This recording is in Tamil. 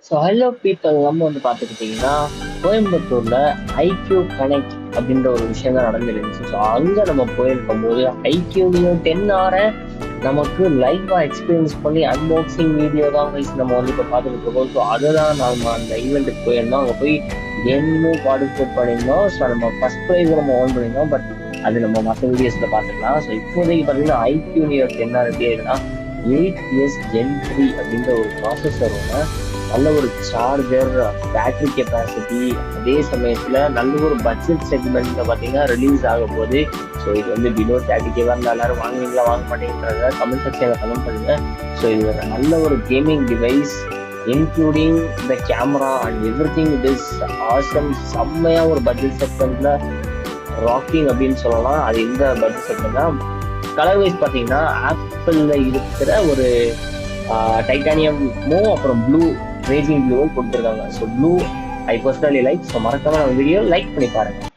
ஸோ ஹலோ பீப்பிள், நம்ம வந்து பார்த்துக்கிட்டிங்கன்னா கோயம்புத்தூர்ல ஐக்யூ கனெக்ட் அப்படின்ற ஒரு விஷயம் தான் நடந்துருந்துச்சு. ஸோ அங்கே நம்ம போயிருக்கும் போது ஐக்யூலையும் 10R நமக்கு லைவாக எக்ஸ்பீரியன்ஸ் பண்ணி அன்பாக்சிங் வீடியோ தான் guys நம்ம வந்து இப்போ பார்த்துக்கிட்டு இருக்கோம். ஸோ அதை தான் நம்ம அந்த ஈவெண்ட்டுக்கு போயிருந்தோம். அங்கே போய் கேமும் பார்ட்டிசிபேட் பண்ணியிருந்தோம். ஸோ நம்ம ஃபர்ஸ்ட் ப்ரைஸ் நம்ம ஓன் பண்ணியிருந்தோம். பட் அது நம்ம மற்ற வீடியோஸில் பார்த்துக்கலாம். ஸோ இப்போதைக்கு பார்த்தீங்கன்னா ஐக்யூ நியர் 10R எப்படி இருக்குன்னா 8S Gen 3 அப்படின்ற ஒரு ப்ராசஸரோட நல்ல ஒரு சார்ஜர், பேட்டரி கெப்பாசிட்டி, அதே சமயத்தில் நல்ல ஒரு பட்ஜெட் செக்மெண்ட்ல பார்த்தீங்கன்னா ரிலீஸ் ஆக போகுது. ஸோ இது வந்து பிலோ 30K இருந்தால் எல்லாரும் வாங்குவீங்களா வாங்க மாட்டேங்கிறத கமெண்ட் செக்ஷனில் கமெண்ட் பண்ணுங்க. ஸோ இது ஒரு நல்ல ஒரு gaming device including the camera and every thing. It is awesome. செம்மையாக ஒரு பட்ஜெட் செக்மெண்ட்ல ராக்கிங் அப்படின்னு சொல்லலாம். அது இந்த பட்ஜெட் செக்மெண்ட் தான். கலர் வைஸ் பார்த்தீங்கன்னா ஆப்பிளில் இருக்கிற ஒரு டைட்டானியம் அப்புறம் ப்ளூ ரேசிங் ப்ளூவும் கொடுத்துருக்காங்க. So blue I personally like. So மறக்காம நம்ம வீடியோ லைக் பண்ணி பாருங்க.